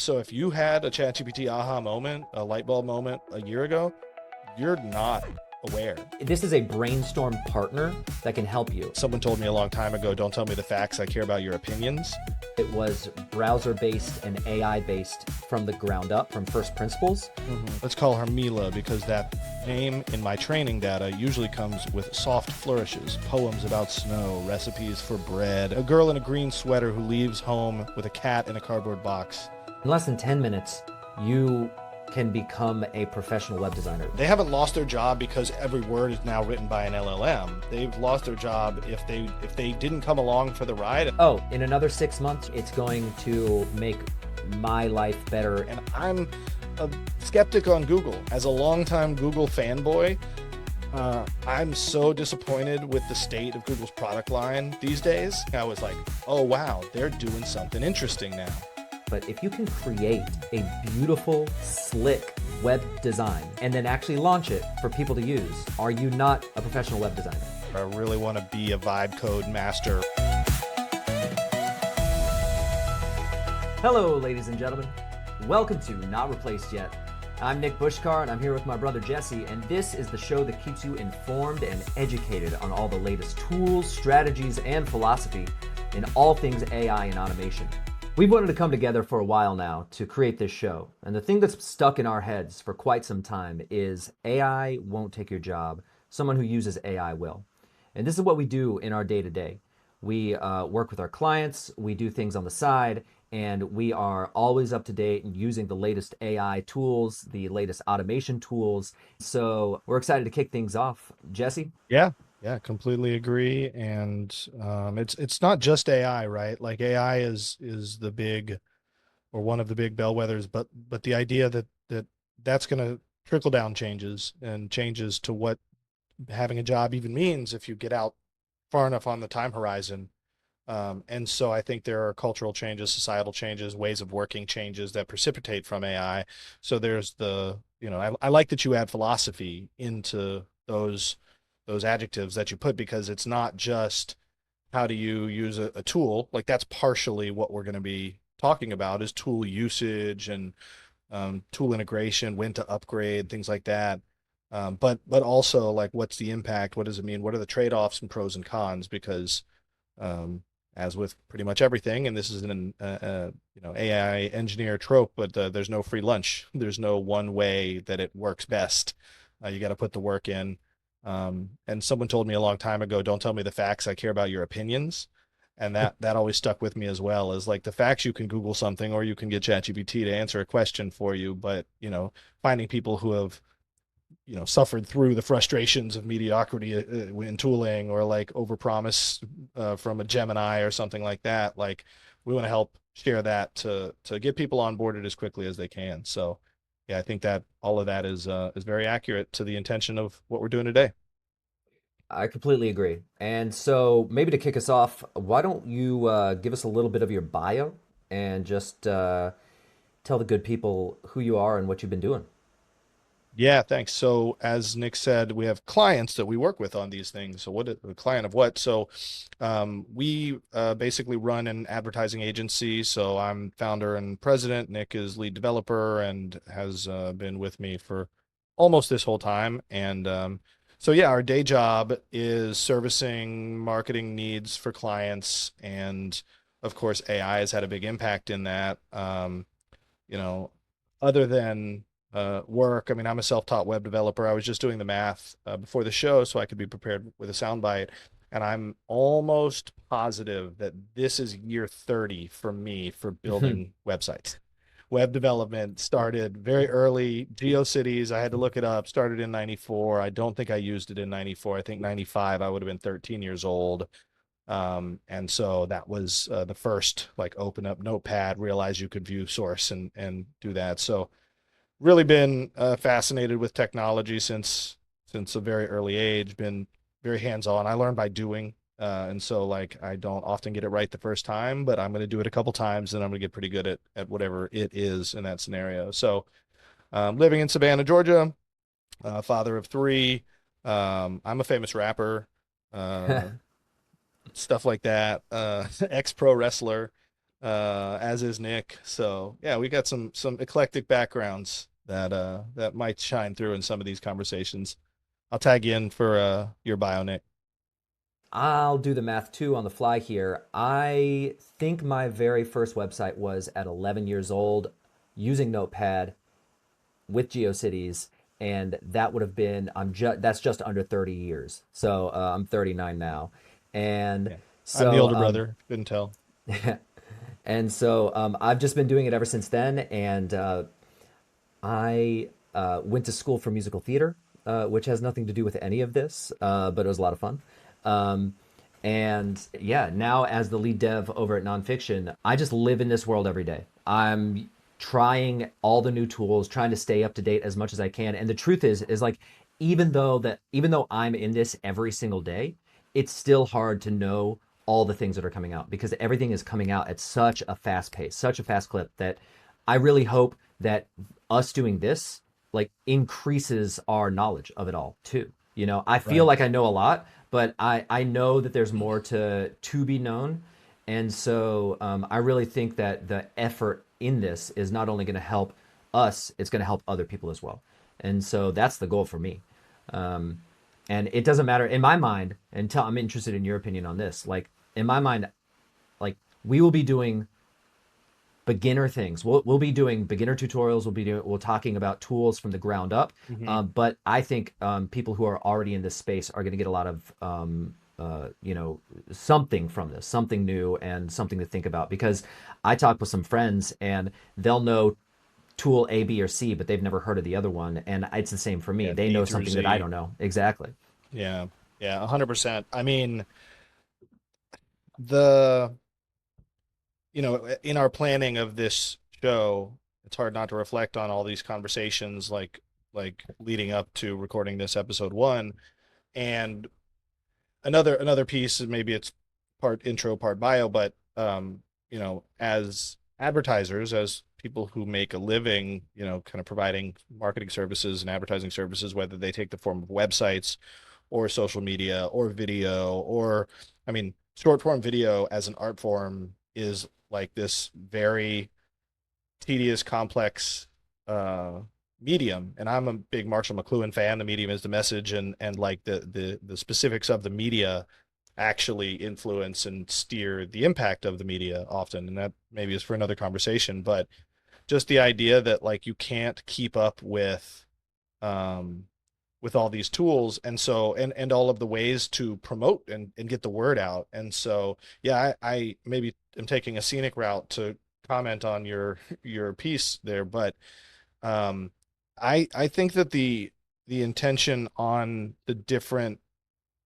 So if you had a ChatGPT aha moment, a light bulb moment a year ago, you're not aware. This is a brainstorm partner that can help you. Someone told me a long time ago, don't tell me the facts, I care about your opinions. It was browser-based and AI-based from the ground up, from first principles. Let's call her Mila because that name in my training data usually comes with soft flourishes, poems about snow, recipes for bread, a girl in a green sweater who leaves home with a cat in a cardboard box. In less than 10 minutes, you can become a professional web designer. They haven't lost their job because every word is now written by an LLM. They've lost their job if they didn't come along for the ride. Oh, in another 6 months, it's going to make my life better. And I'm a skeptic on Google. As a longtime Google fanboy, I'm so disappointed with the state of Google's product line these days. I was like, oh wow, they're doing something interesting now. But if you can create a beautiful, slick web design and then actually launch it for people to use, are you not a professional web designer? I really want to be a vibe code master. Hello, ladies and gentlemen. Welcome to Not Replaced Yet. I'm Nick Bushkar, and I'm here with my brother Jesse, and this is the show that keeps you informed and educated on all the latest tools, strategies, and philosophy in all things AI and automation. We've wanted to come together for a while now to create this show, and the thing that's stuck in our heads for quite some time is AI won't take your job. Someone who uses AI will. And this is what we do in our day-to-day. We work with our clients, we do things on the side, and we are always up to date and using the latest AI tools, the latest automation tools. So we're excited to kick things off. Jesse? Yeah, completely agree. And it's not just AI, right? Like AI is the big or one of the big bellwethers, but the idea that's going to trickle down changes and changes to what having a job even means if you get out far enough on the time horizon. And so I think there are cultural changes, societal changes, ways of working changes that precipitate from AI. So there's I like that you add philosophy into those adjectives that you put, because it's not just how do you use a tool. Like that's partially what we're going to be talking about is tool usage and tool integration, when to upgrade, things like that. But also like what's the impact? What does it mean? What are the trade-offs and pros and cons? Because as with pretty much everything, and this is an AI engineer trope, but there's no free lunch. There's no one way that it works best. You got to put the work in. And someone told me a long time ago, don't tell me the facts, I care about your opinions. And that always stuck with me as well, is like the facts, you can Google something or you can get ChatGPT to answer a question for you. But, finding people who have, suffered through the frustrations of mediocrity in tooling, or like overpromise from a Gemini or something like that. Like we want to help share that to get people onboarded as quickly as they can. So yeah, I think that all of that is very accurate to the intention of what we're doing today. I completely agree. And so maybe to kick us off, why don't you give us a little bit of your bio and just tell the good people who you are and what you've been doing? Yeah, thanks. So as Nick said, we have clients that we work with on these things. So what a client of what? So we basically run an advertising agency. So I'm founder and president. Nick is lead developer and has been with me for almost this whole time. And so yeah, our day job is servicing marketing needs for clients. And of course, AI has had a big impact in that. You know, other than work. I mean, I'm a self-taught web developer. I was just doing the math before the show so I could be prepared with a soundbite. And I'm almost positive that this is year 30 for me for building websites. Web development started very early. GeoCities, I had to look it up, started in 94. I don't think I used it in 94. I think 95, I would have been 13 years old. And so that was the first, like, open up Notepad, realize you could view source and do that. So really been fascinated with technology since a very early age, been very hands-on. I learn by doing. And so like I don't often get it right the first time, but I'm going to do it a couple times and I'm going to get pretty good at whatever it is in that scenario. So living in Savannah, Georgia, father of three. I'm a famous rapper, uh, stuff like that, ex-pro wrestler. as is Nick. So yeah, we got some eclectic backgrounds that might shine through in some of these conversations. I'll tag you in for your bio, Nick. I'll do the math too on the fly here. I think my very first website was at 11 years old using Notepad with GeoCities, and that would have been that's just under 30 years. So I'm 39 now, and Yeah, I'm the so older brother. Couldn't tell. I've just been doing it ever since then, and I went to school for musical theater, which has nothing to do with any of this, but it was a lot of fun. Um, and yeah, now as the lead dev over at Nonfiction, I just live in this world every day. I'm trying all the new tools, trying to stay up to date as much as I can. And the truth is like even though I'm in this every single day, it's still hard to know all the things that are coming out because everything is coming out at such a fast pace, such a fast clip that I really hope that us doing this like increases our knowledge of it all too. You know, I feel Right. like I know a lot, but I know that there's more to be known, and so I really think that the effort in this is not only going to help us, it's going to help other people as well, and so that's the goal for me. Um, and it doesn't matter in my mind. Until I'm interested in your opinion on this. Like in my mind, like we will be doing beginner things. We'll be doing beginner tutorials. We'll talking about tools from the ground up. Hmm. But I think people who are already in this space are going to get a lot of something from this, something new and something to think about. Because I talk with some friends and they'll know tool A, B, or C, but they've never heard of the other one. And it's the same for me. Yeah, They D know through something that I Z. don't know exactly. Yeah, yeah, 100%. I mean, the in our planning of this show, it's hard not to reflect on all these conversations like leading up to recording this episode one. And another piece, maybe it's part intro, part bio, but as advertisers, as people who make a living, kind of providing marketing services and advertising services, whether they take the form of websites or social media or video, or I mean, short form video as an art form is like this very tedious, complex uh medium. And I'm a big Marshall McLuhan fan. The medium is the message, and like the specifics of the media actually influence and steer the impact of the media often. And that maybe is for another conversation, but just the idea that like you can't keep up um with all these tools, and all of the ways to promote and get the word out. And so yeah, I maybe am taking a scenic route to comment on your piece there, but um I think that the intention on the different,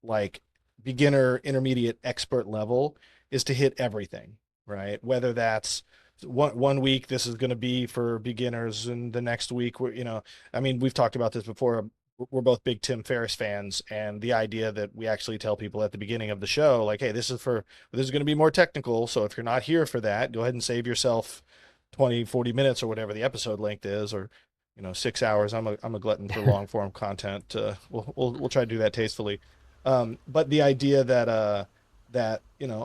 like, beginner, intermediate, expert level is to hit everything, right? Whether that's one week this is going to be for beginners, and the next week I mean, we've talked about this before. We're both big Tim Ferriss fans, and the idea that we actually tell people at the beginning of the show, like, hey, this is going to be more technical, so if you're not here for that, go ahead and save yourself 20-40 minutes or whatever the episode length is, or 6 hours. I'm a glutton for long form content. We'll try to do that tastefully. But the idea that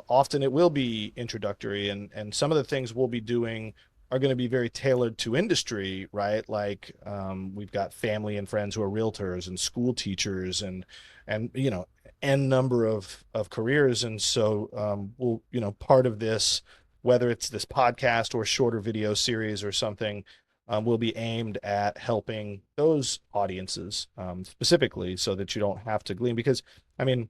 often it will be introductory, and some of the things we'll be doing are going to be very tailored to industry, right? Like we've got family and friends who are realtors and school teachers, and n number of careers. And so we'll part of this, whether it's this podcast or shorter video series or something, will be aimed at helping those audiences specifically, so that you don't have to glean. Because I mean,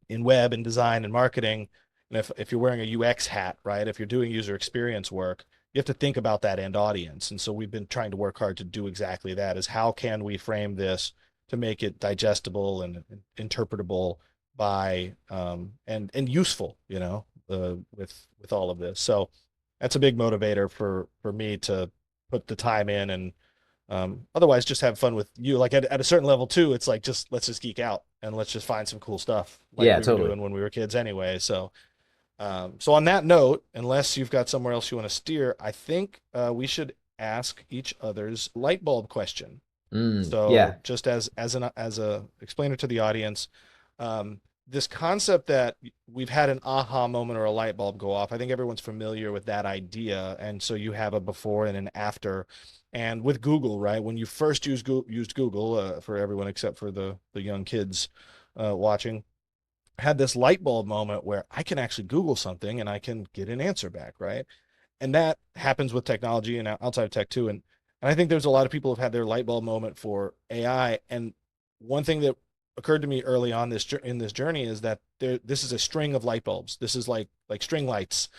in web and design and marketing, and if you're wearing a UX hat, right? If you're doing user experience work, you have to think about that end audience. And so we've been trying to work hard to do exactly that: is how can we frame this to make it digestible and interpretable by and useful, with all of this. So that's a big motivator for me to put the time in. And otherwise just have fun with you. Like at a certain level too, it's like, just let's just geek out and let's just find some cool stuff like Yeah, we were totally. doing when we were kids anyway. So on that note, unless you've got somewhere else you want to steer, I think we should ask each other's light bulb question. So Yeah. just as a explainer to the audience, um, this concept that we've had an aha moment or a light bulb go off. I think everyone's familiar with that idea, and so you have a before and an after. And with Google, right? When you first used Google, for everyone except for the young kids watching, had this light bulb moment where I can actually Google something and I can get an answer back, right? And that happens with technology and outside of tech too. And I think there's a lot of people who have had their light bulb moment for AI. And one thing that occurred to me early on this in this journey is that this is a string of light bulbs. This is like string lights,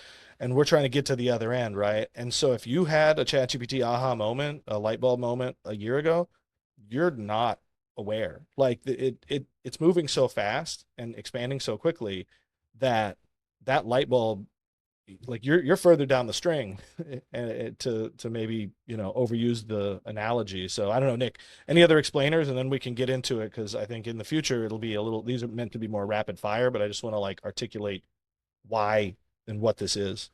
and we're trying to get to the other end, right? And so if you had a ChatGPT aha moment, a light bulb moment a year ago, you're not aware. Like it's moving so fast and expanding so quickly that that light bulb, like you're further down the string and to maybe overuse the analogy. So I don't know, Nick, any other explainers, and then we can get into it, because I think in the future it'll be a little, these are meant to be more rapid fire, but I just want to like articulate why and what this is.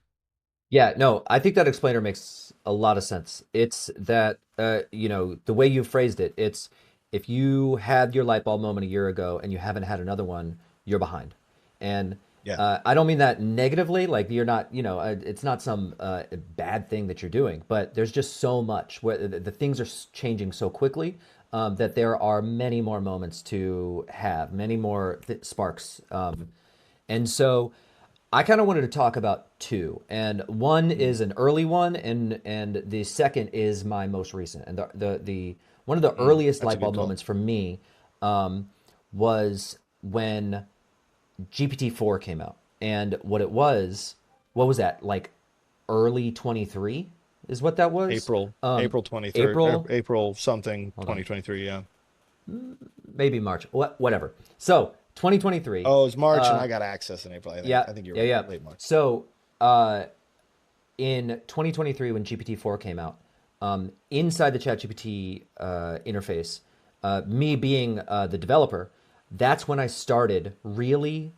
Yeah, no, I think that explainer makes a lot of sense. It's that, the way you phrased it, it's if you had your light bulb moment a year ago and you haven't had another one, you're behind. And Yeah. I don't mean that negatively, like you're not, it's not some bad thing that you're doing, but there's just so much where the things are changing so quickly that there are many more moments to have, many more sparks. And so I kind of wanted to talk about two, and one is an early one, and the second is my most recent. And the one of the earliest That's a light good bulb call. moments for me was when GPT-4 came out, and what was that like early 23 is what that was. April 23rd, April. April something Hold on, 2023. Yeah. maybe March. Whatever. So 2023. Oh, it's March and Uh, I got access in April. yeah, I think you're yeah, right. yeah. Late March. So in 2023 when GPT-4 came out, inside the ChatGPT interface, me being the developer, that's when I started really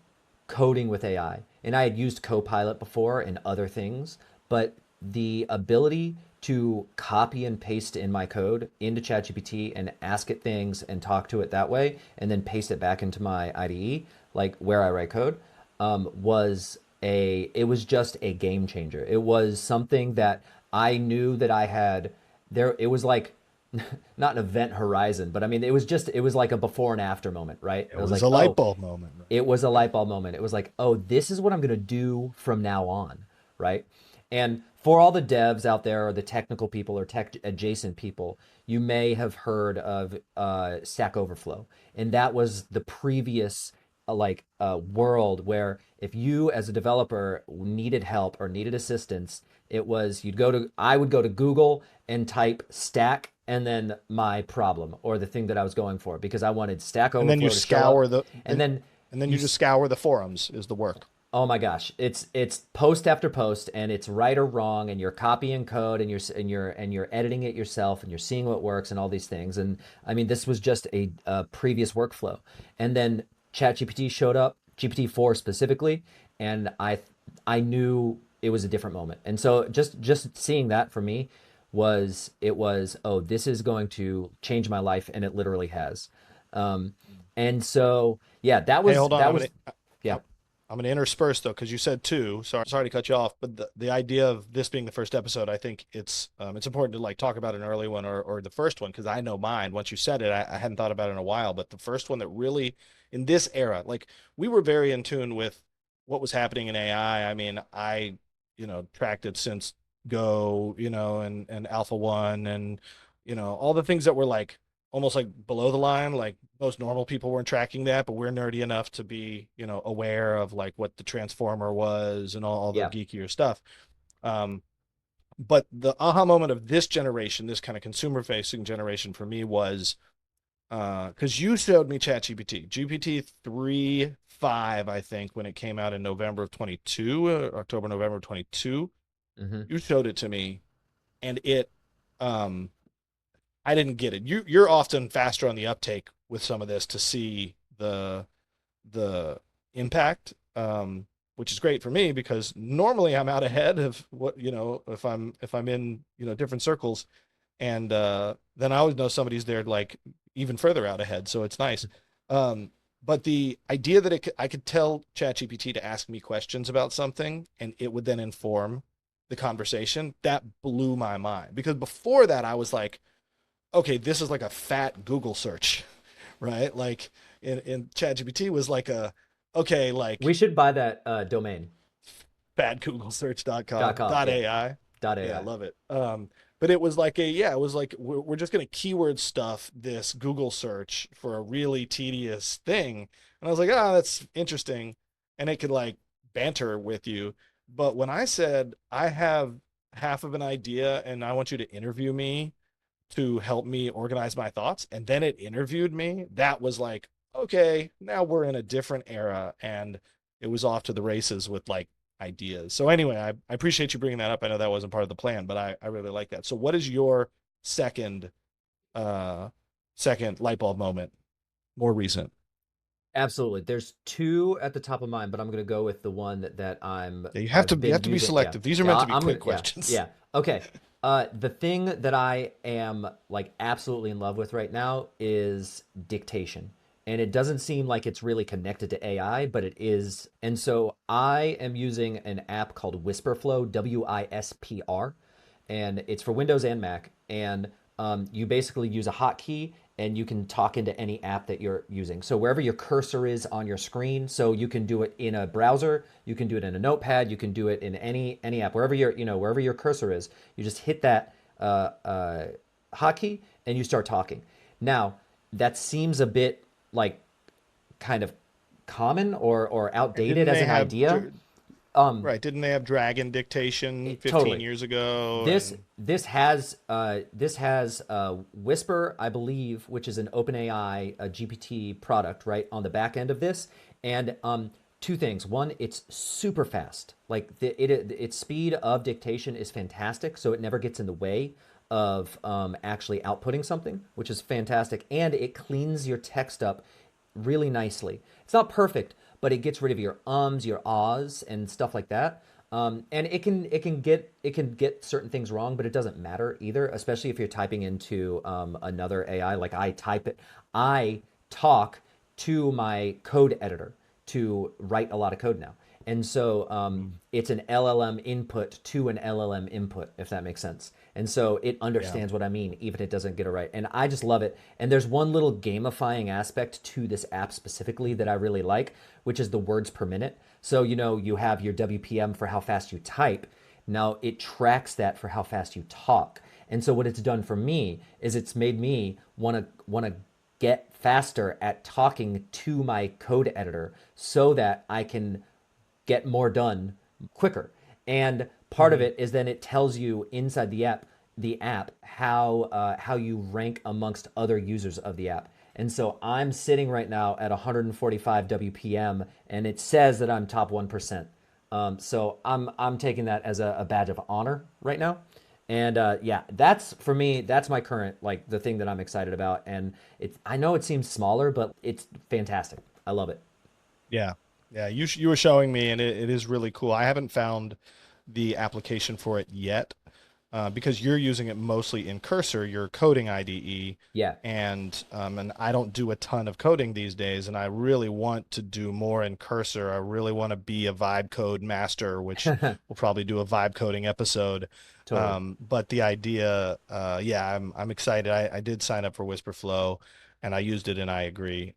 coding with AI. And I had used Copilot before and other things, but the ability to copy and paste in my code into ChatGPT and ask it things and talk to it that way, and then paste it back into my IDE, like where I write code, it was just a game changer. It was something that I knew that I had there. It was like not an event horizon, but I mean, it was like a before and after moment, right? It It was was like, a light oh, bulb moment, right? it was a light bulb moment. It was like, oh, this is what I'm going to do from now on, right? And for all the devs out there, or the technical people, or tech adjacent people, you may have heard of Stack Overflow, and that was the previous world where if you as a developer needed help or needed assistance, it was I would go to Google and type Stack and then my problem or the thing that I was going for, because I wanted Stack And then you Overflow to show up, scour the and then and then you you just scour the forums is the work. oh my gosh, it's post after post, and it's right or wrong, and you're copying code, and you're editing it yourself, and you're seeing what works, and all these things. And I mean, this was just a previous workflow, and then ChatGPT showed up, GPT-4 specifically, and I knew it was a different moment. And so just seeing that for me was, oh, this is going to change my life, and it literally has. And so yeah, Hey, hold on. that was yeah. I'm going to intersperse though, because you said two. Sorry to cut you off, but the idea of this being the first episode, I think it's important to like talk about an early one or the first one, because I know mine. Once you said it, I hadn't thought about it in a while, but the first one that really in this era, like we were very in tune with what was happening in AI. I mean, I tracked it since Go, and Alpha One, and all the things that were like almost like below the line. Like most normal people weren't tracking that, but we're nerdy enough to be, aware of like what the transformer was and all the Yeah. geekier stuff. Um, but the aha moment of this generation, this kind of consumer facing generation for me was because you showed me ChatGPT, GPT 3.5, I think, when it came out in November of 22, October, November of 22. Hmm. You showed it to me, and um, I didn't get it. You're often faster on the uptake with some of this to see the impact, which is great for me because normally I'm out ahead of what if I'm in different circles, and then I always know somebody's there like even further out ahead, so it's nice. But the idea that I could tell ChatGPT to ask me questions about something and it would then inform the conversation, that blew my mind. Because before that, I was like, okay, this is like a fat Google search, right? Like in ChatGPT was like okay, We like should buy that domain fatgooglesearch.com, .com. Yeah. .ai. Yeah, I .ai. love it. But it was like it was like we're just going to keyword stuff this Google search for a really tedious thing. And I was like, oh, that's interesting. And it could like banter with you. But when I said, I have half of an idea and I want you to interview me to help me organize my thoughts, and then it interviewed me, that was like, okay, now we're in a different era. And it was off to the races with like ideas. So anyway, I appreciate you bringing that up. I know that wasn't part of the plan, but I really like that. So what is your second uh second light bulb moment, more recent? Absolutely. There's two at the top of mind, but I'm gonna go with the one that Yeah, I've you been have to be using. Yeah. selective. These are Yeah, meant to be I'm gonna quick yeah. questions. Yeah. Okay. The thing that I am like absolutely in love with right now is dictation. And it doesn't seem like it's really connected to AI, but it is. And so I am using an app called Whisperflow, WISPR, and it's for Windows and Mac. And you basically use a hotkey and you can talk into any app that you're using. So wherever your cursor is on your screen, so you can do it in a browser, you can do it in a notepad, you can do it in any app, wherever wherever your cursor is, you just hit that hotkey and you start talking. Now that seems a bit like kind of common or And outdated didn't as they an have idea. Um, right, didn't they have dragon dictation 15 Totally. years ago? This And this has Whisper, I believe, which is an OpenAI GPT product, right on the back end of this. And two things. One, it's super fast. Like its speed of dictation is fantastic, so it never gets in the way of actually outputting something, which is fantastic. And it cleans your text up really nicely. It's not perfect, but it gets rid of your ums, your ahs, and stuff like that. And it can get certain things wrong, but it doesn't matter either, especially if you're typing into another AI. Like I talk to my code editor to write a lot of code now. And so it's an LLM input to an LLM input, if that makes sense. And so it yeah. understands what I mean, even if it doesn't get it right. And I just love it. And there's one little gamifying aspect to this app specifically that I really like, which is the words per minute. So, you have your WPM for how fast you type. Now it tracks that for how fast you talk. And so what it's done for me is it's made me want to get faster at talking to my code editor so that I can get more done quicker. And part of Mhm. it is then it tells you inside the app how you rank amongst other users of the app. And so I'm sitting right now at 145 WPM, and it says that I'm top 1%. So I'm taking that as a badge of honor right now. And yeah, that's for me. That's my current like the thing that I'm excited about. And I know it seems smaller, but it's fantastic. I love it. Yeah. Yeah. You were showing me, and it is really cool. I haven't found the application for it yet, because you're using it mostly in Cursor, your coding IDE, Yeah. and I don't do a ton of coding these days, and I really want to do more in Cursor. I really want to be a vibe code master, which we'll probably do a vibe coding episode. Totally. But the idea, yeah, I'm excited. I did sign up for Whisperflow, and I used it, and I agree.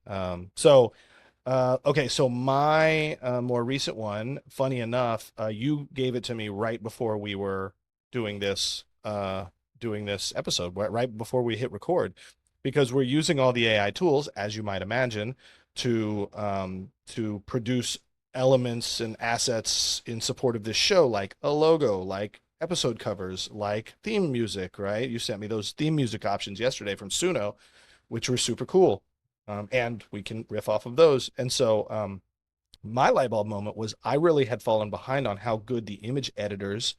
Okay, so my more recent one, funny enough, you gave it to me right before we were doing this doing this episode, right before we hit record, because we're using all the AI tools, as you might imagine, to produce elements and assets in support of this show, like a logo, like episode covers, like theme music, right? You sent me those theme music options yesterday from Suno, which were super cool. And we can riff off of those. And so my light bulb moment was I really had fallen behind on how good the image editors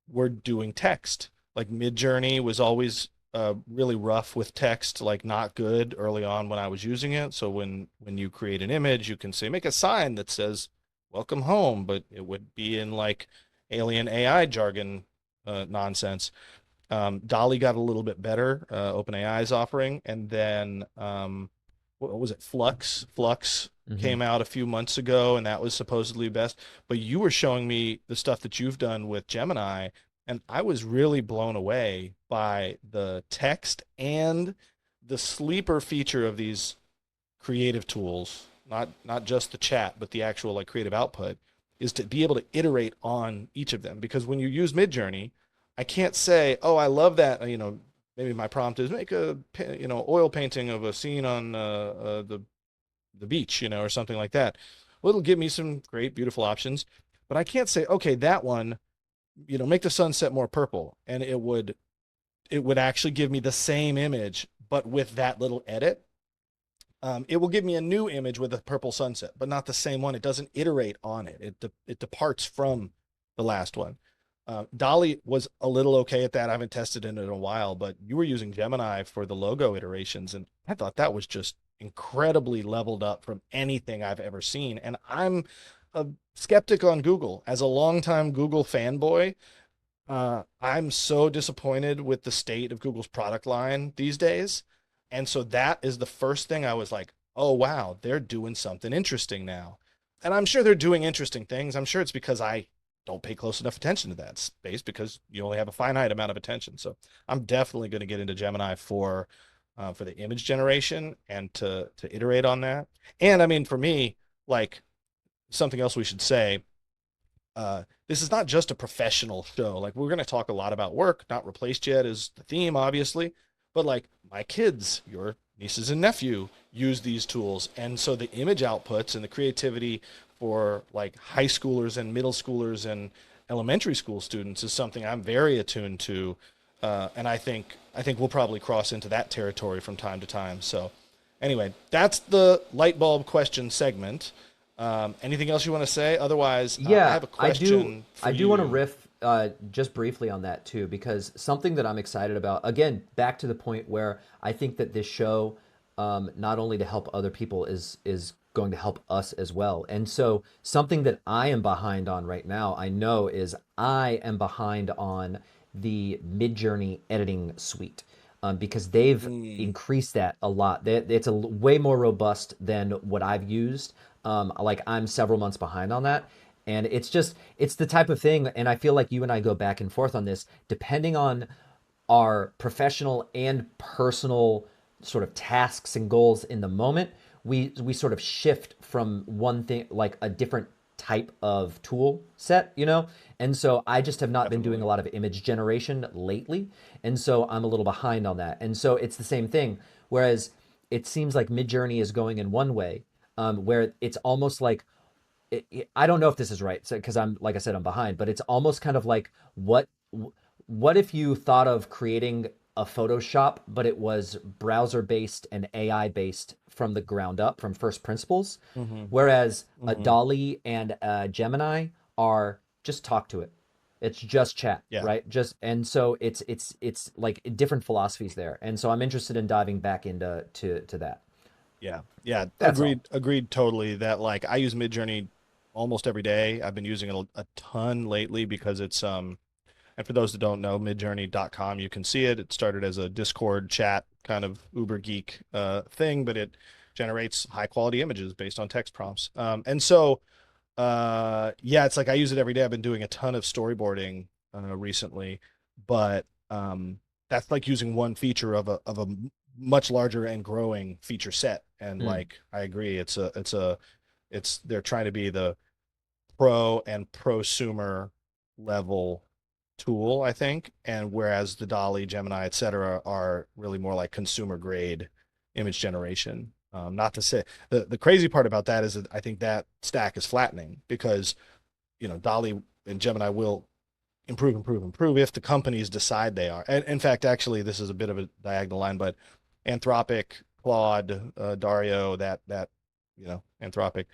were doing text. Like Midjourney was always really rough with text, like not good early on when I was using it. So when you create an image, you can say make a sign that says "Welcome home," but it would be in like alien AI jargon nonsense. Dolly got a little bit better, OpenAI's offering, and then what was it? Flux Hmm. came out a few months ago, and that was supposedly best. But you were showing me the stuff that you've done with Gemini, and I was really blown away by the text and the sleeper feature of these creative tools, not just the chat, but the actual like creative output, is to be able to iterate on each of them. Because when you use Midjourney, I can't say, "Oh, I love that." Maybe my prompt is make a oil painting of a scene on the beach, or something like that. Well, it'll give me some great, beautiful options, but I can't say, "Okay, that one, make the sunset more purple," and it would actually give me the same image, but with that little edit. It will give me a new image with a purple sunset, but not the same one. It doesn't iterate on it. It departs from the last one. Dolly was a little okay at that. I haven't tested it in a while, but you were using Gemini for the logo iterations, and I thought that was just incredibly leveled up from anything I've ever seen. And I'm a skeptic on Google. As a longtime Google fanboy, I'm so disappointed with the state of Google's product line these days. And so that is the first thing I was like, oh, wow, they're doing something interesting now. And I'm sure they're doing interesting things. I'm sure it's because I don't pay close enough attention to that space because you only have a finite amount of attention. So I'm definitely going to get into Gemini for the image generation and to iterate on that. And I mean, for me, like something else we should say, this is not just a professional show. Like we're going to talk a lot about work, not replaced yet is the theme, obviously, but like my kids, your nieces and nephew use these tools. And so the image outputs and the creativity for like high schoolers and middle schoolers and elementary school students is something I'm very attuned to. And I think we'll probably cross into that territory from time to time. So anyway, that's the light bulb question segment. Anything else you want to say? Otherwise, I Yeah, have a I do. question for I do want to you. riff just briefly on that too, because something that I'm excited about. Again, back to the point where I think that this show, not only to help other people, is going to help us as well. And so, something that I am behind on right now, I know, is I am behind on the Midjourney editing suite, because they've Mm, increased that a lot. It's way more robust than what I've used. Like I'm several months behind on that. And it's the type of thing, and I feel like you and I go back and forth on this, depending on our professional and personal sort of tasks and goals in the moment, we sort of shift from one thing, like a different type of tool set, you know? And so I just have not been doing a definitely. lot of image generation lately. And so I'm a little behind on that. And so it's the same thing. Whereas it seems like Midjourney is going in one way, where it's almost like I don't know if this is right because I'm like I said I'm behind, but it's almost kind of like what if you thought of creating a Photoshop, but it was browser based and AI based from the ground up, from first principles, Hmm. whereas a Hmm. Dolly and a Gemini are just talk to it. It's just chat, Yeah. right? Just and so it's like different philosophies there, and so I'm interested in diving back into to that. Yeah. Yeah. That's all. Agreed totally that like I use Midjourney almost every day. I've been using it a ton lately because it's. And for those that don't know, midjourney.com, you can see it. It started as a Discord chat kind of uber geek thing, but it generates high quality images based on text prompts. And so yeah, it's like I use it every day. I've been doing a ton of storyboarding recently, but that's like using one feature of a much larger and growing feature set. And Hmm. like I agree, it's they're trying to be the pro and prosumer level tool, I think. And whereas the Dolly, Gemini, et cetera, are really more like consumer grade image generation. Not to say the crazy part about that is that I think that stack is flattening because, Dolly and Gemini will improve, improve, improve if the companies decide they are. And in fact, actually, this is a bit of a diagonal line, but Anthropic, Claude, Dario, that Anthropic,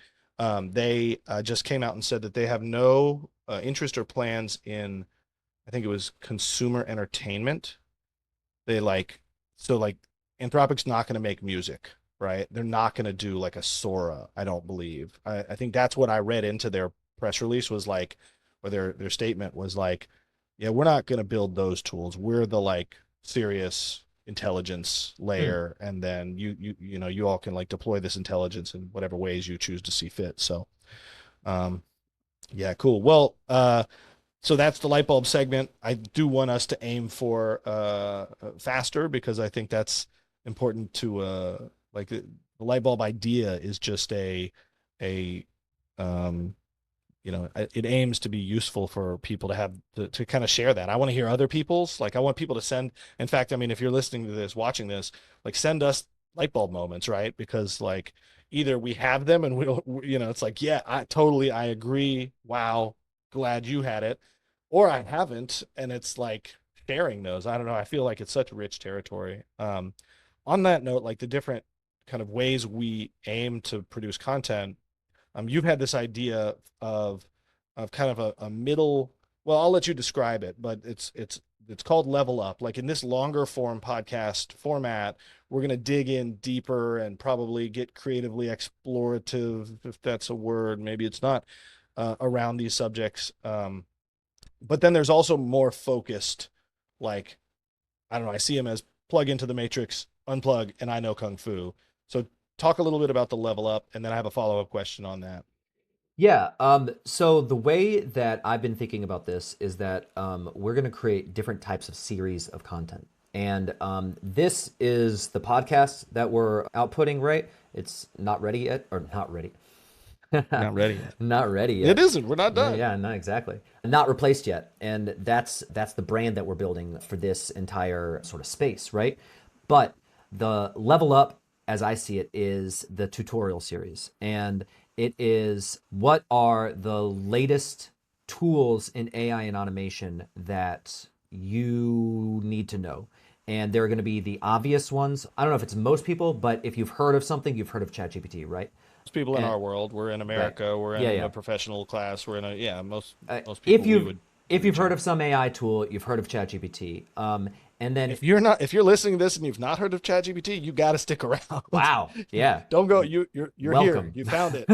they just came out and said that they have no interest or plans in, I think it was consumer entertainment. They like, so like Anthropic's not going to make music, right? They're not going to do like a Sora, I don't believe. I think that's what I read into their press release was like, or their statement was like, yeah, we're not going to build those tools. We're the like serious. intelligence Hmm. layer, and then you all can like deploy this intelligence in whatever ways you choose to see fit. So um yeah, cool. Well, so that's the light bulb segment. I do want us to aim for faster, because I think that's important to like the light bulb idea is just a um it aims to be useful for people to have to kind of share that. I want to hear other people's, like I want people to send, in fact, I mean, if you're listening to this, watching this, like send us light bulb moments, right? Because like either we have them and it's like, yeah, I agree. Wow. Glad you had it. Or I haven't. And it's like sharing those. I don't know. I feel like it's such rich territory. On that note, like the different kind of ways we aim to produce content, you've had this idea of kind of a middle. Well, I'll let you describe it, but it's called level up. Like in this longer form podcast format, we're going to dig in deeper and probably get creatively explorative, if that's a word. Maybe it's not, around these subjects. But then there's also more focused, like I don't know. I see him as plug into the matrix, unplug, and I know kung fu. So talk a little bit about the level up, and then I have a follow up question on that. Yeah. So the way that I've been thinking about this is that we're going to create different types of series of content. And this is the podcast that we're outputting, right? It's not ready yet, or not ready. Not ready yet. Not ready It yet. isn't. We're not Yeah, done. yeah, not exactly. Not replaced yet. And that's the brand that we're building for this entire sort of space, right? But the level up, as I see it, is the tutorial series. And it is what are the latest tools in AI and automation that you need to know. And there are going to be the obvious ones. I don't know if it's most people, but if you've heard of something, you've heard of ChatGPT, right? Most people in And our world, we're in right. America, we're Yeah, in yeah. a professional class, we're in a, yeah, most If people we you've would if you've reach heard out. of some AI tool, you've heard of ChatGPT. And then If you're listening to this and you've not heard of ChatGPT, you got to stick around. wow, yeah, Don't go. You're here. welcome. You found it.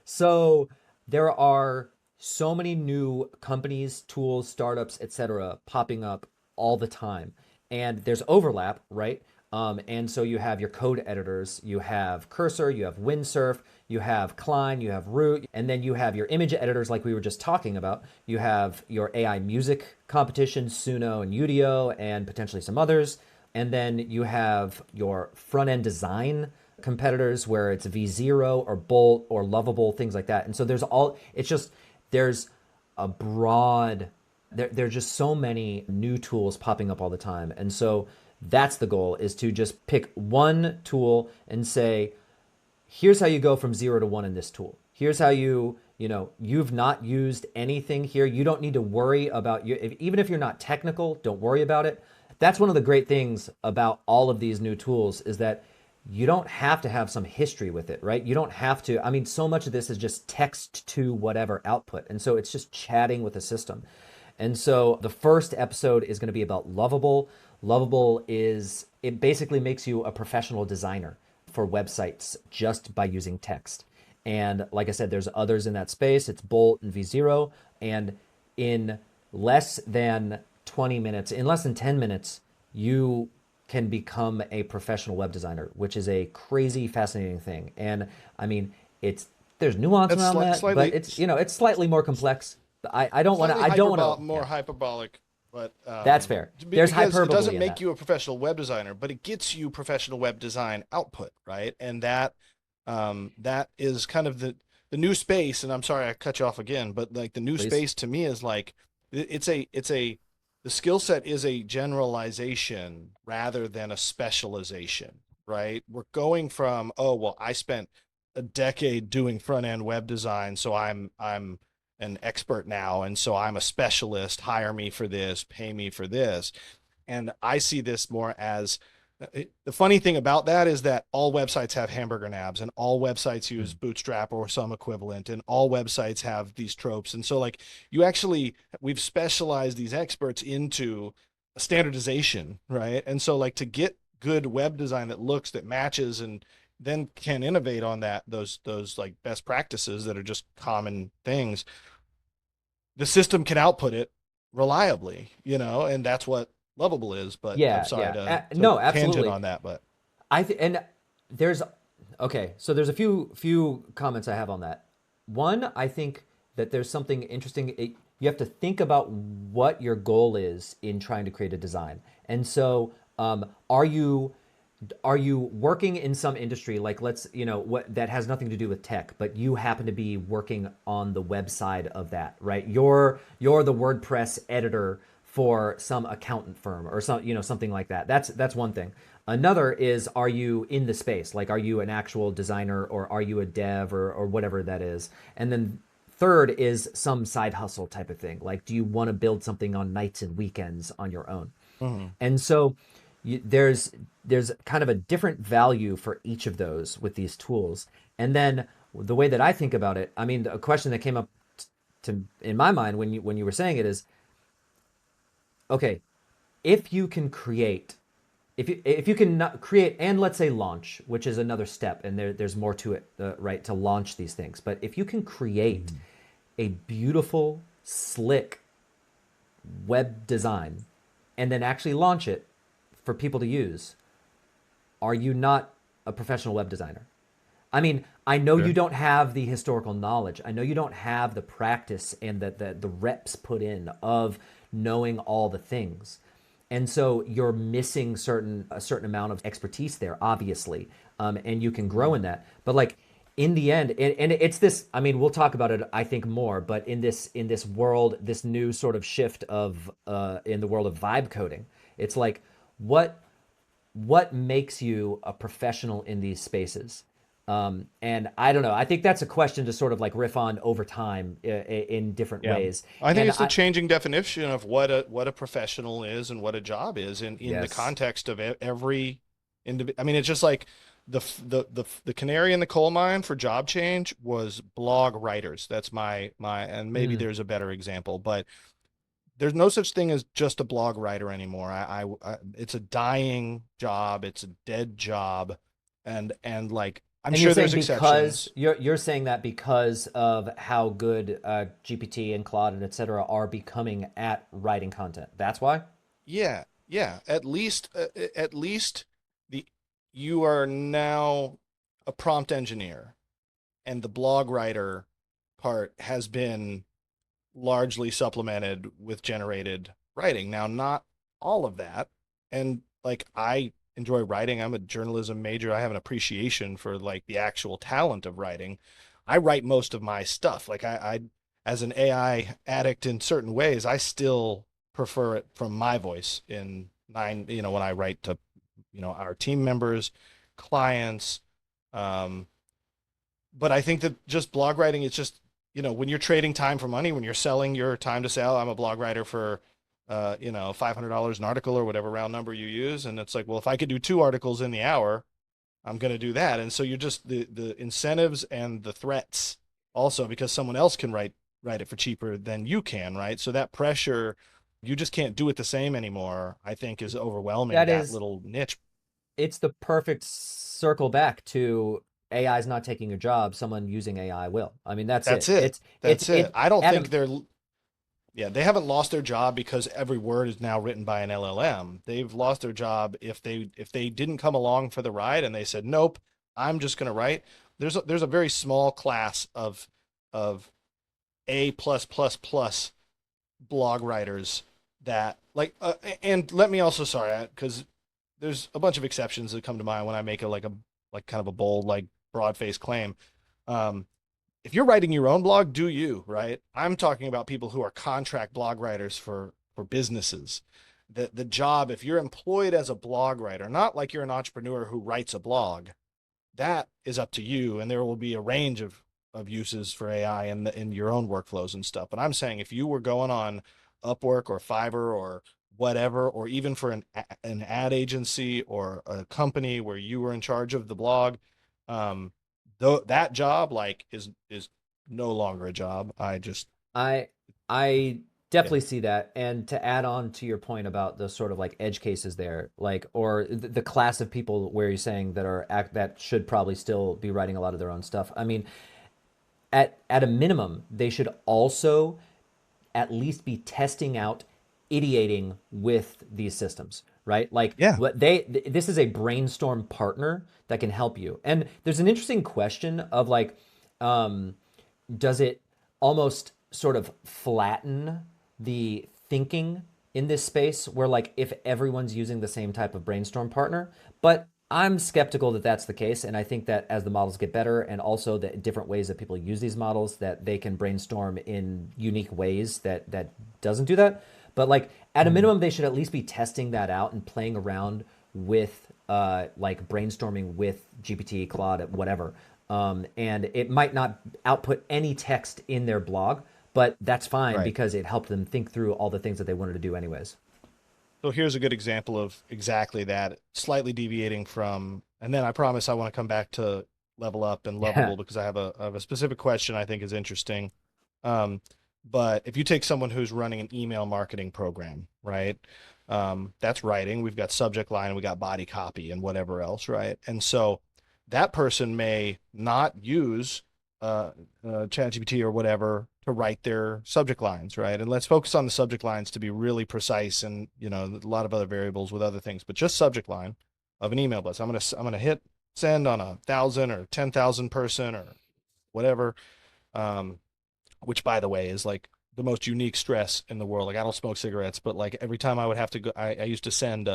So there are so many new companies, tools, startups, etc., popping up all the time, and there's overlap, right? And so you have your code editors, you have Cursor, you have Windsurf, you have Klein, you have Root, and then you have your image editors, like we were just talking about. You have your AI music competition, Suno and Udio, and potentially some others. And then you have your front end design competitors where it's V0 or Bolt or Lovable, things like that. And so it's just, there's a broad, there's just so many new tools popping up all the time. And so that's the goal, is to just pick one tool and say, here's how you go from 0 to 1 in this tool. Here's how you've not used anything here. You don't need to worry about even if you're not technical, don't worry about it. That's one of the great things about all of these new tools, is that you don't have to have some history with it, right? You don't have to. I mean, so much of this is just text to whatever output. And so it's just chatting with the system. And so the first episode is going to be about Lovable. Lovable it basically makes you a professional designer for websites just by using text. And like I said, there's others in that space. It's Bolt and V0. And in less than 20 minutes, in less than 10 minutes, you can become a professional web designer, which is a crazy fascinating thing. And I mean, there's nuance That's around that, but slightly it's slightly more complex. slightly I don't want more to. hyperbolic, but That's fair. There's because it hyperbole doesn't in make that. you a professional web designer, but it gets you professional web design output, right? And that is kind of the new space. And I'm sorry I cut you off again, but like the new Please. space to me is like it's a the skill set is a generalization rather than a specialization, right? We're going from, oh well, I spent a decade doing front end web design, so I'm an expert now, and so I'm a specialist. Hire me for this, pay me for this. And I see this more as, the funny thing about that is that all websites have hamburger nabs, and all websites use Mm. Bootstrap or some equivalent, and all websites have these tropes. And so like we've specialized these experts into a standardization, right? And so like to get good web design that matches, and then can innovate on those like best practices that are just common things, the system can output it reliably, and that's what lovable is. But I'm Yeah, sorry yeah. to No, tangent absolutely. on that, but And there's okay, so there's a few comments I have on that. One, I think that there's something interesting. You have to think about what your goal is in trying to create a design. And so, are you working in some industry like let's what that has nothing to do with tech, but you happen to be working on the web side of that, right? You're the WordPress editor for some accountant firm or some something like that. That's one thing. Another is, are you in the space? Like, are you an actual designer or are you a dev or whatever that is? And then third is some side hustle type of thing. Like, do you want to build something on nights and weekends on your own? mhm. And so there's kind of a different value for each of those with these tools. And then the way that I think about it, I mean, a question that came up to in my mind when you were saying it is, okay, if you can create, if you can create and let's say launch, which is another step, and there's more to it, right, to launch these things. But if you can create Mhm. a beautiful, slick web design and then actually launch it for people to use, are you not a professional web designer? I mean, I know you Sure. don't have the historical knowledge. I know you don't have the practice and the reps put in of knowing all the things. And so you're missing a certain amount of expertise there, obviously, and you can grow Mhm. in that. But like in the end, and it's this. I mean, we'll talk about it, I think, more. But in this world, this new sort of shift of in the world of vibe coding, it's like what what makes you a professional in these spaces? And I don't know. I think that's a question to sort of like riff on over time in different Yeah. ways. I think And it's the I, changing definition of what a professional is and what a job is in the yes, context of every individual. I mean, it's just like the canary in the coal mine for job change was blog writers. That's my and maybe mm, there's a better example, but there's no such thing as just a blog writer anymore. It's a dying job. It's a dead job, and like I'm and you're sure saying there's because exceptions. you're saying that because of how good GPT and Claude and et cetera are becoming at writing content. That's why. Yeah, yeah. At least the you are now a prompt engineer, and the blog writer part has been largely supplemented with generated writing. Now, not all of that. And like I enjoy writing. I'm a journalism major. I have an appreciation for like the actual talent of writing. I write most of my stuff. Like I as an AI addict in certain ways, I still prefer it from my voice in when I write to, our team members, clients, um, but I think that just blog writing is just, when you're trading time for money, when you're selling your time to sell, I'm a blog writer for, $500 an article or whatever round number you use. And it's like, well, if I could do two articles in the hour, I'm going to do that. And so you're just the incentives and the threats also because someone else can write it for cheaper than you can, right? So that pressure, you just can't do it the same anymore, I think is overwhelming That that is, little niche. it's the perfect circle back to AI is not taking your job. Someone using AI will. I mean, that's That's it. it. It's That's it. it I don't at a think they're Yeah, they haven't lost their job because every word is now written by an LLM. They've lost their job if they didn't come along for the ride and they said, "Nope, I'm just going to write." There's a very small class of A plus plus plus blog writers that like and let me also sorry because there's a bunch of exceptions that come to mind when I make like kind of a bold like broad-faced claim. Um, if you're writing your own blog, do you, right? I'm talking about people who are contract blog writers for businesses. The job, if you're employed as a blog writer, not like you're an entrepreneur who writes a blog, that is up to you, and there will be a range of uses for AI in your own workflows and stuff. But I'm saying if you were going on Upwork or Fiverr or whatever, or even for an ad agency or a company where you were in charge of the blog, um, though that job like is no longer a job. I just I I yeah. definitely see that. And to add on to your point about the sort of like edge cases there, like or the class of people where you're saying that that should probably still be writing a lot of their own stuff. I mean, at a minimum, they should also at least be testing out ideating with these systems, right? Like Yeah. this is a brainstorm partner that can help you. And there's an interesting question of like, um, does it almost sort of flatten the thinking in this space where like if everyone's using the same type of brainstorm partner? But I'm skeptical that that's the case, and I think that as the models get better and also the different ways that people use these models, that they can brainstorm in unique ways that doesn't do that. But like at a Mhm. minimum, they should at least be testing that out and playing around with like brainstorming with GPT, Claude, whatever. And it might not output any text in their blog, but that's fine Right. because it helped them think through all the things that they wanted to do anyways. So here's a good example of exactly that, slightly deviating from, and then I promise I want to come back to level up and Yeah. lovable because I have a specific question I think is interesting. Um, but if you take someone who's running an email marketing program, right? That's writing. We've got subject line, we got body copy and whatever else, right? And so that person may not use uh, ChatGPT or whatever to write their subject lines, right? And let's focus on the subject lines to be really precise, and a lot of other variables with other things, but just subject line of an email blast. I'm gonna hit send on 1,000 or 10,000 person or whatever. Um, which by the way is like the most unique stress in the world. Like I don't smoke cigarettes, but like every time I would have to go, I used to send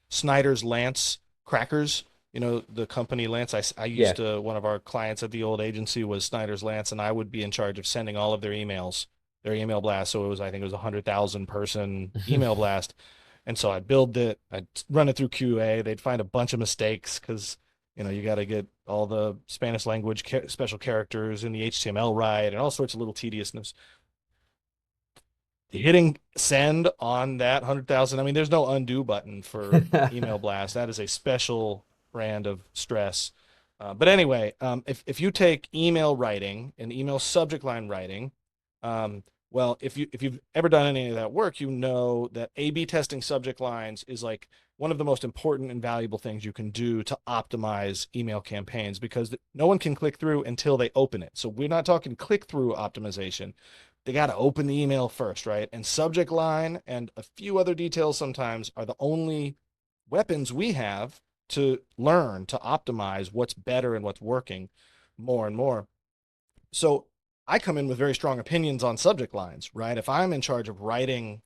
Snyder's Lance crackers. The company Lance. I used Yeah. to, one of our clients at the old agency was Snyder's Lance, and I would be in charge of sending all of their emails, their email blast. So I think it was 100,000 person email blast. And so I'd build it, I'd run it through QA. They'd find a bunch of mistakes because you got to get all the Spanish language special characters in the HTML right and all sorts of little tediousness. Hitting send on that 100,000, I mean, there's no undo button for email blast. That is a special brand of stress. But anyway, if you take email writing and email subject line writing, well, if you've ever done any of that work, you know that A/B testing subject lines is like one of the most important and valuable things you can do to optimize email campaigns because no one can click through until they open it. So we're not talking click through optimization. They got to open the email first, right? And subject line and a few other details sometimes are the only weapons we have to learn to optimize what's better and what's working more and more. So I come in with very strong opinions on subject lines, right? If I'm in charge of writing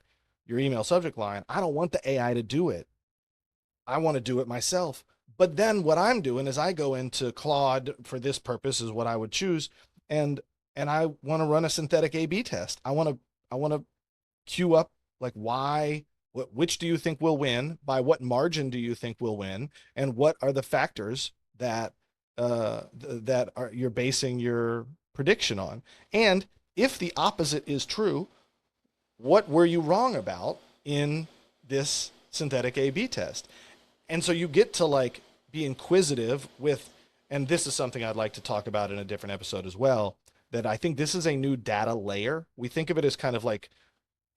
your email subject line, I don't want the AI to do it. I want to do it myself. But then what I'm doing is I go into Claude for this purpose is what I would choose, and I want to run a synthetic A/B test. I want to queue up like why, which do you think will win, by what margin do you think will win, and what are the factors that are you're basing your prediction on, and if the opposite is true, what were you wrong about in this synthetic A/B test? And so you get to like be inquisitive with, and this is something I'd like to talk about in a different episode as well, that I think this is a new data layer. We think of it as kind of like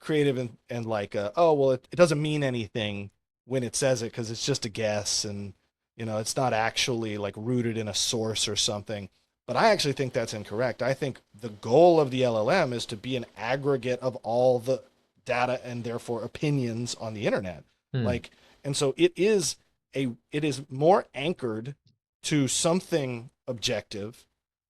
creative and like, oh, well, it doesn't mean anything when it says it because it's just a guess and, it's not actually like rooted in a source or something. But I actually think that's incorrect. I think the goal of the LLM is to be an aggregate of all the data and therefore opinions on the internet. Hmm. Like, and so it is more anchored to something objective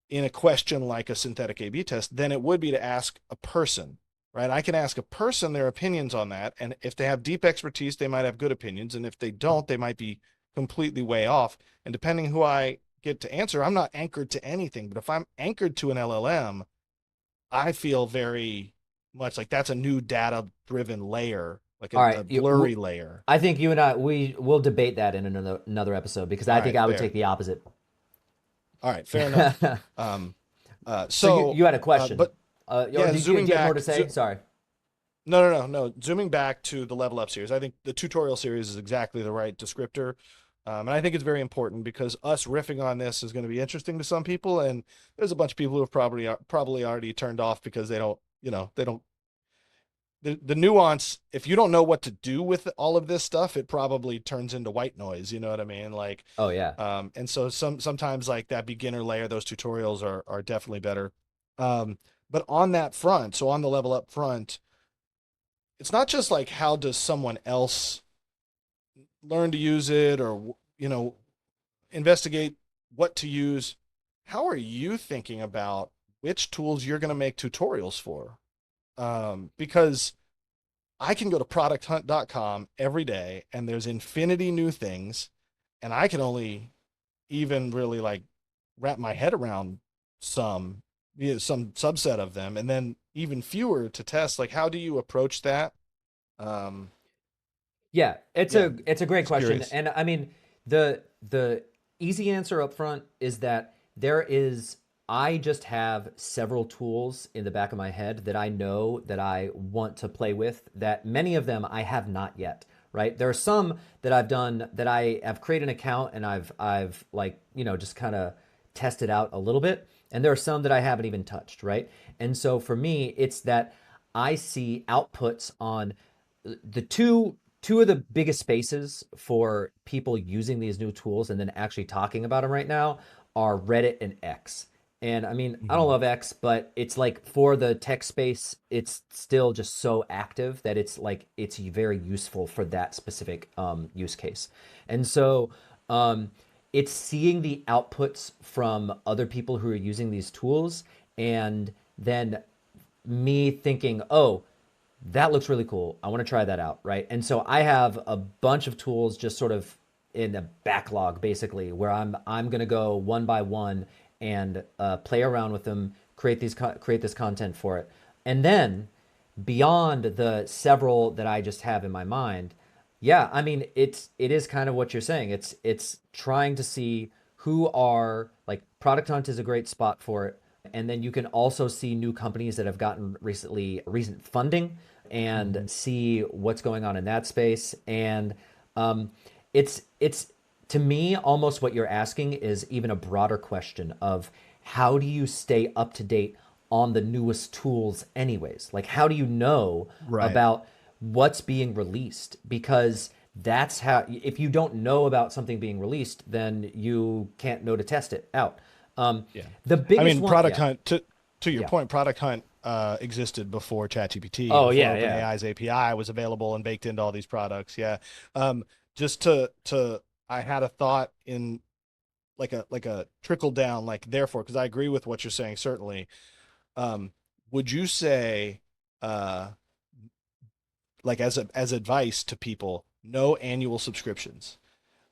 in a question like a synthetic A/B test than it would be to ask a person, right? I can ask a person their opinions on that, and if they have deep expertise, they might have good opinions, and if they don't, they might be completely way off. And depending who I get to answer, I'm not anchored to anything. But if I'm anchored to an LLM, I feel very much like that's a new data-driven layer, like All a right. blurry layer. I think you and I we will debate that in another episode because All I think right, I would take fair. the opposite. All right, fair enough. Um, So you had a question. but Or yeah, do zooming you have more to back, say? Sorry. no. Zooming back to the level up series, I think the tutorial series is exactly the right descriptor. And I think it's very important because us riffing on this is going to be interesting to some people, and there's a bunch of people who have probably already turned off because they don't the nuance. If you don't know what to do with all of this stuff, it probably turns into white noise. You know what I mean? Like, Oh yeah. and so sometimes like that beginner layer, those tutorials are definitely better. But on that front, so on the level up front, it's not just like how does someone else learn to use it, or investigate what to use. How are you thinking about which tools you're going to make tutorials for? Because I can go to producthunt.com every day and there's infinity new things, and I can only even really like wrap my head around some, some subset of them, and then even fewer to test. Like, how do you approach that? Um, Yeah, yeah, it's a great just question, curious. and I mean the easy answer up front is that there is. I just have several tools in the back of my head that I know that I want to play with. That many of them I have not yet. Right? There are some that I've done that I have created an account and I've like just kind of tested out a little bit, and there are some that I haven't even touched. Right? And so for me, it's that I see outputs on the two of the biggest spaces for people using these new tools and then actually talking about them right now are Reddit and X. And I mean, I don't Mhm. love X, but it's like for the tech space, it's still just so active that it's like it's very useful for that specific use case. And so um, it's seeing the outputs from other people who are using these tools and then me thinking, oh, that looks really cool. I want to try that out, right? And so I have a bunch of tools just sort of in a backlog, basically, where I'm gonna go one by one and play around with them, create this content for it, and then beyond the several that I just have in my mind, yeah, I mean it is kind of what you're saying. It's trying to see who are like Product Hunt is a great spot for it. And then you can also see new companies that have gotten recent funding and Mhm. see what's going on in that space. And it's to me almost what you're asking is even a broader question of how do you stay up to date on the newest tools anyways? Like how do you know Right. about what's being released? Because that's how if you don't know about something being released, then you can't know to test it out. Yeah. The I biggest mean, one, Product yeah, Hunt, to your yeah. point, Product Hunt existed before ChatGPT, Oh before yeah, yeah, OpenAI's API was available and baked into all these products. Yeah. Just to I had a thought in like a trickle down, like therefore, because I agree with what you're saying, certainly. Um, would you say uh like as advice to people, no annual subscriptions?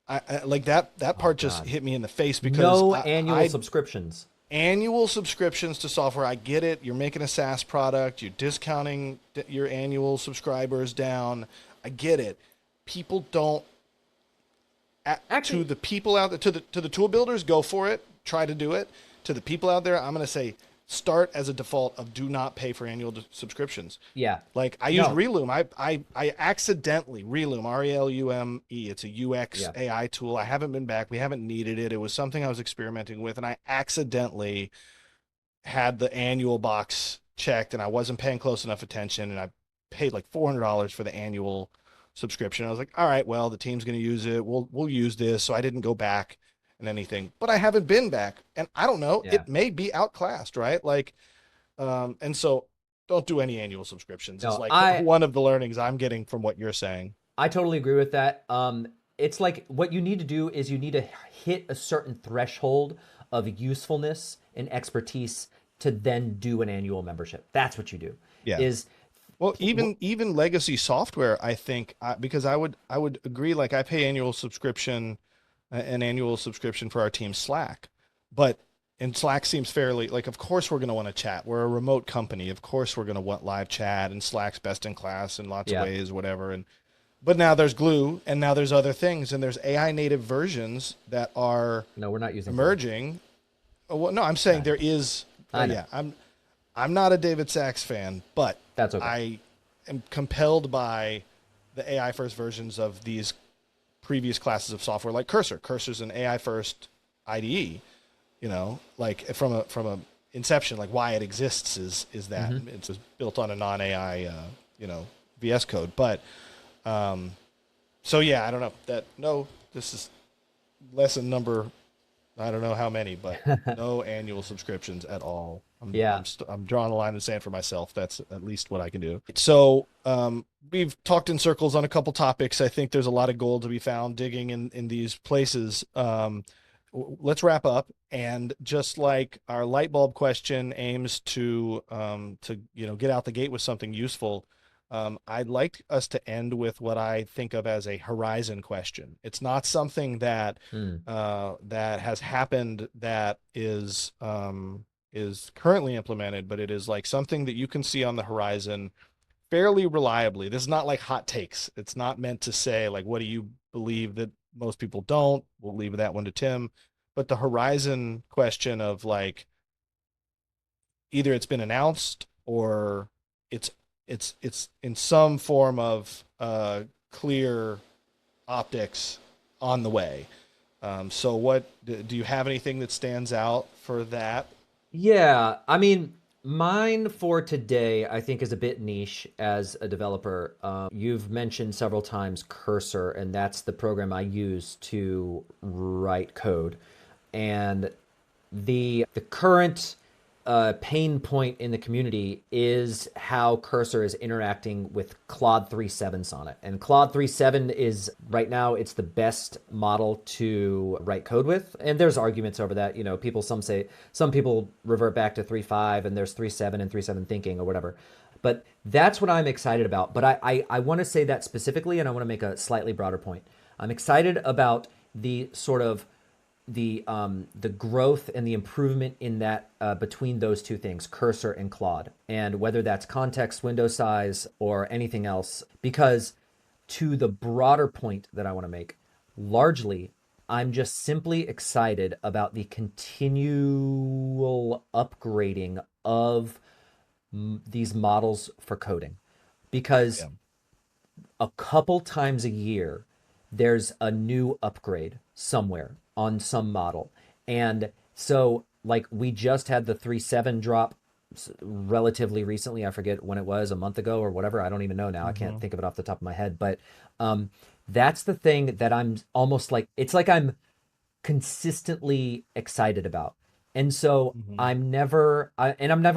I like that Oh part just God, hit me in the face because no annual I subscriptions. annual subscriptions to software. I get it. You're making a SaaS product. You're discounting your annual subscribers down. I get it. People don't. To Actually, the people out there, to the tool builders, go for it. Try to do it. To the people out there, I'm going to say start as a default of do not pay for annual subscriptions. yeah, Like I use no, Relume. I accidentally Relume, Relume. It's a UX yeah, AI tool. I haven't been back. We haven't needed it. It was something I was experimenting with, and I accidentally had the annual box checked, and I wasn't paying close enough attention, and I paid like $400 for the annual subscription. I was like, all right, well, the team's going to use it. We'll use this. So I didn't go back and anything, but I haven't been back, and I don't know. yeah, It may be outclassed, right? Like, and so don't do any annual subscriptions. Is no. like I one of the learnings I'm getting from what you're saying. I totally agree with that. It's like what you need to do is you need to hit a certain threshold of usefulness and expertise to then do an annual membership. That's what you do. Yeah. Is Well, even legacy software, I think, because I would agree. Like I pay an annual subscription for our team Slack, but and Slack seems fairly like. Of course, we're going to want to chat. We're a remote company. Of course, we're going to want live chat, and Slack's best in class in lots of yeah. ways, whatever. And but now there's Glue, and now there's other things, and there's AI native versions that are No, we're not using Glue. emerging. Well, no, I'm saying I know. there is. I know. Yeah, I'm not a David Sachs fan, but That's okay. I am compelled by the AI first versions of these previous classes of software, like Cursor. Cursor's an AI first IDE. Like from a inception, like why it exists is that Mm-hmm. it's built on a non AI VS Code. But so yeah, I don't know that. No, this is lesson number I don't know how many, but no annual subscriptions at all. Yeah. I'm drawing a line in the sand for myself. That's at least what I can do. So, we've talked in circles on a couple topics. I think there's a lot of gold to be found digging in these places. Let's wrap up. And just like our light bulb question aims to get out the gate with something useful, I'd like us to end with what I think of as a horizon question. It's not something Hmm. that has happened that is currently implemented, but it is like something that you can see on the horizon fairly reliably. This is not like hot takes. It's not meant to say like, what do you believe that most people don't? We'll leave that one to Tim. But the horizon question of like either it's been announced or it's it's in some form of clear optics on the way. So what do you have anything that stands out for that? Yeah, I mean, mine for today, I think, is a bit niche as a developer. You've mentioned several times Cursor, and that's the program I use to write code. And the current pain point in the community is how Cursor is interacting with Claude 3.7 Sonnet. And Claude 3.7 is right now it's the best model to write code with. And there's arguments over that. You know, some people revert back to 3.5 and there's 3.7 and 3.7 thinking or whatever. But that's what I'm excited about. But I want to say that specifically, and I want to make a slightly broader point. I'm excited about the sort of the growth and the improvement in that between those two things, Cursor and Claude, and whether that's context, window size, or anything else. Because to the broader point that I want to make, largely, I'm just simply excited about the continual upgrading of these models for coding, because Yeah. a couple times a year, there's a new upgrade somewhere on some model. And so, like, we just had the 3.7 drop relatively recently. I forget when it was, a month ago or whatever. I don't even know now. I can't Mm-hmm. think of it off the top of my head. But um, that's the thing that I'm almost like, it's like I'm consistently excited about. And so Mm-hmm. I'm never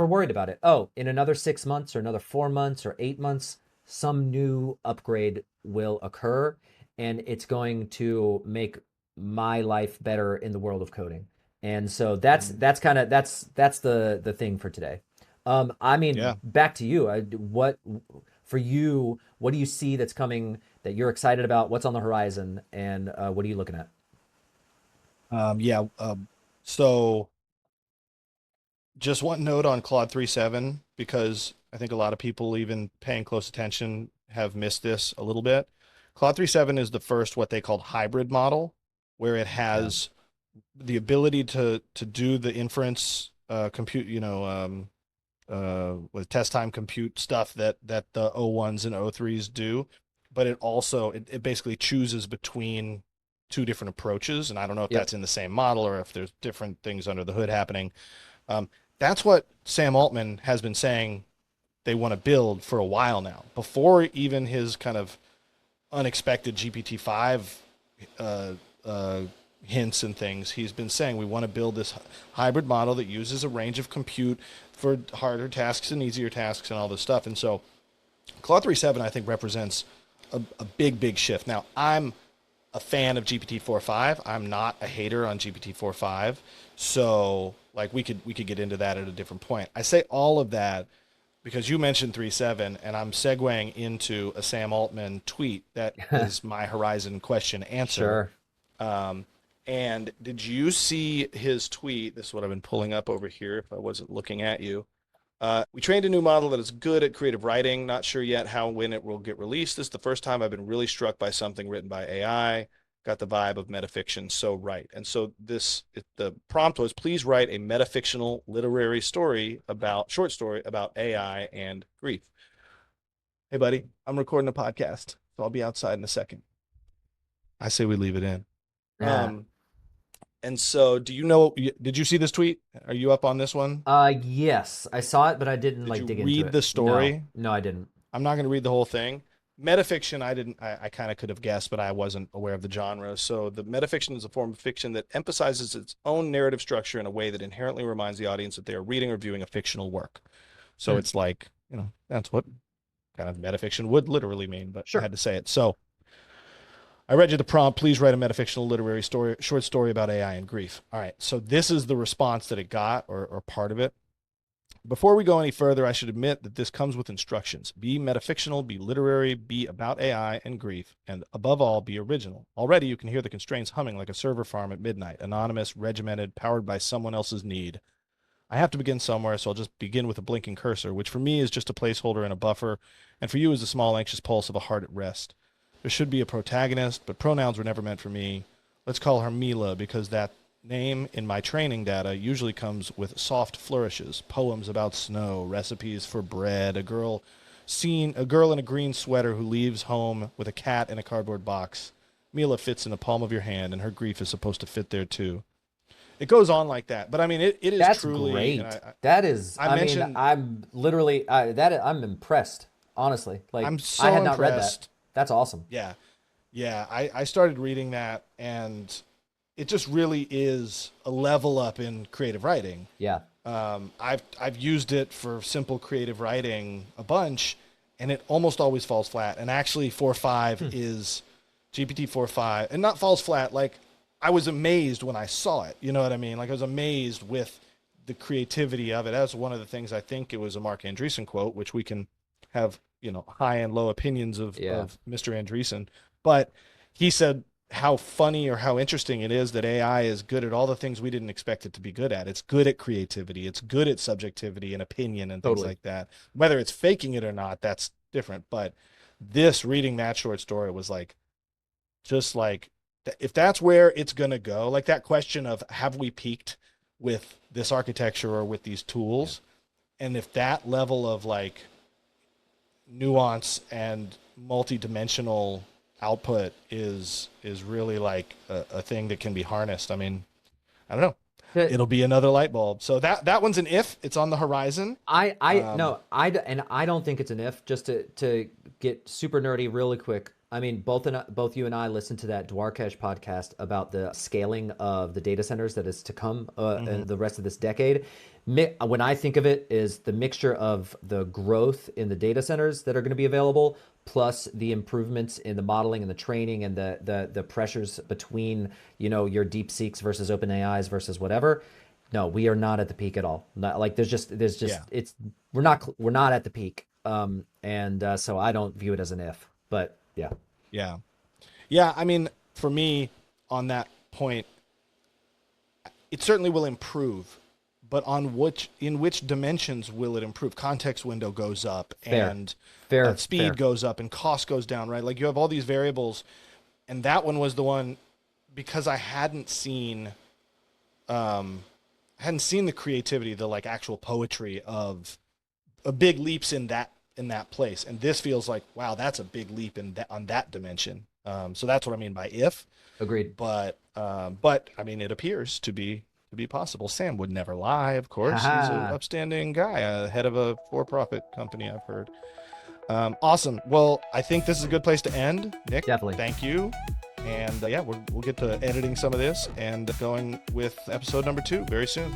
worried about it. Oh, in another 6 months or another 4 months or 8 months, some new upgrade will occur and it's going to make my life better in the world of coding. And so Mm-hmm. that's the thing for today. I mean, Yeah. back to you. What for you? What do you see that's coming that you're excited about? What's on the horizon, and what are you looking at? Yeah. So just one note on Claude 3.7, because I think a lot of people, even paying close attention, have missed this a little bit. Claude 3.7 is the first what they called hybrid model, where it Yeah. has the ability to do the inference compute, with test time compute stuff that the O1s and O3s do, but it basically chooses between two different approaches, and I don't know if Yep. that's in the same model or if there's different things under the hood happening. Um, that's what Sam Altman has been saying they want to build for a while now, before even his kind of unexpected GPT-5 uh, uh, hints and things. He's been saying we want to build this hybrid model that uses a range of compute for harder tasks and easier tasks and all this stuff. And so Claude 3.7, I think, represents a big shift. Now, I'm a fan of GPT 4.5. I'm not a hater on GPT 4.5. So like we could get into that at a different point. I say all of that because you mentioned 3.7, and I'm segueing into a Sam Altman tweet that is my Horizon question answer. Sure. Um, and did you see his tweet? This is what I've been pulling up over here if I wasn't looking at you. We trained a new model that is good at creative writing. Not sure yet how when it will get released. This is the first time I've been really struck by something written by AI. Got the vibe of metafiction. So right. And so the prompt was, please write a metafictional literary short story about AI and grief. Hey, buddy, I'm recording a podcast, so I'll be outside in a second. I say we leave it in. Yeah. Um, and so do you know, did you see this tweet? Are you up on this one? Yes, I saw it, but I didn't Did like you dig into read it. the No, story? no, I didn't. I'm not going to read the whole thing. metafiction, I kind of could have guessed, but I wasn't aware of the genre. So the metafiction is a form of fiction that emphasizes its own narrative structure in a way that inherently reminds the audience that they are reading or viewing a fictional work. So Hmm. it's like, that's what kind of metafiction would literally mean, but I Sure. had to say it. So I read you the prompt. Please write a metafictional literary story, short story about AI and grief. All right. So this is the response that it got, or part of it. Before we go any further, I should admit that this comes with instructions. Be metafictional, be literary, be about AI and grief, and above all, be original. Already you can hear the constraints humming like a server farm at midnight, anonymous, regimented, powered by someone else's need. I have to begin somewhere, so I'll just begin with a blinking cursor, which for me is just a placeholder and a buffer, and for you is the small anxious pulse of a heart at rest. There should be a protagonist, but pronouns were never meant for me. Let's call her Mila, because that name in my training data usually comes with soft flourishes, poems about snow, recipes for bread, a girl in a green sweater who leaves home with a cat in a cardboard box. Mila fits in the palm of your hand, and her grief is supposed to fit there too. It goes on like that, but I mean, it is That's truly, and great. That is, I I mean, mentioned, I'm literally I'm impressed, honestly. Like I'm I so had not read that. impressed. That's awesome. Yeah, yeah. I started reading that, and it just really is a level up in creative writing. Yeah, I've used it for simple creative writing a bunch, and it almost always falls flat. And actually, 4.5 is GPT 4.5, and not falls flat. Like I was amazed when I saw it. You know what I mean? Like I was amazed with the creativity of it. That's one of the things. I think it was a Mark Andreessen quote, which we can have high and low opinions of yeah, Mr. Andreessen, but he said how funny or how interesting it is that AI is good at all the things we didn't expect it to be good at. It's good at creativity. It's good at subjectivity and opinion and things totally. like that. Whether it's faking it or not, that's different. But this reading that short story was like, just like, if that's where it's going to go, like that question of have we peaked with this architecture or with these Yeah, tools? And if that level of like nuance and multi-dimensional output is really like a thing that can be harnessed. I mean, I don't know. The- It'll be another light bulb. So that one's an if. It's on the horizon. I Um, no, and I don't think it's an if. Just to get super nerdy really quick. I mean, both you and I listened to that Dwarkesh podcast about the scaling of the data centers that is to come mhm. the rest of this decade. When I think of it, is the mixture of the growth in the data centers that are going to be available, plus the improvements in the modeling and the training and the pressures between your deep seeks versus open AIs versus whatever. No, we are not at the peak at all. Not, like Yeah, it's we're not at the peak. And so I don't view it as an if, but yeah, yeah, yeah. I mean, for me, on that point, it certainly will improve, but in which dimensions will it improve? Context window goes up, fair, and speed fair. goes up, and cost goes down. Right? Like you have all these variables, and that one was the one because I hadn't seen the creativity, the like actual poetry of a big leaps in that place. And this feels like, wow, that's a big leap in that on that dimension. So that's what I mean by if, Agreed. but I mean, it appears to be possible. Sam would never lie, of course. He's an Haha, upstanding guy, head of a for-profit company, I've heard. Awesome. Well, I think this is a good place to end. Nick, definitely. thank you. And yeah, we'll get to editing some of this and going with episode number 2 very soon.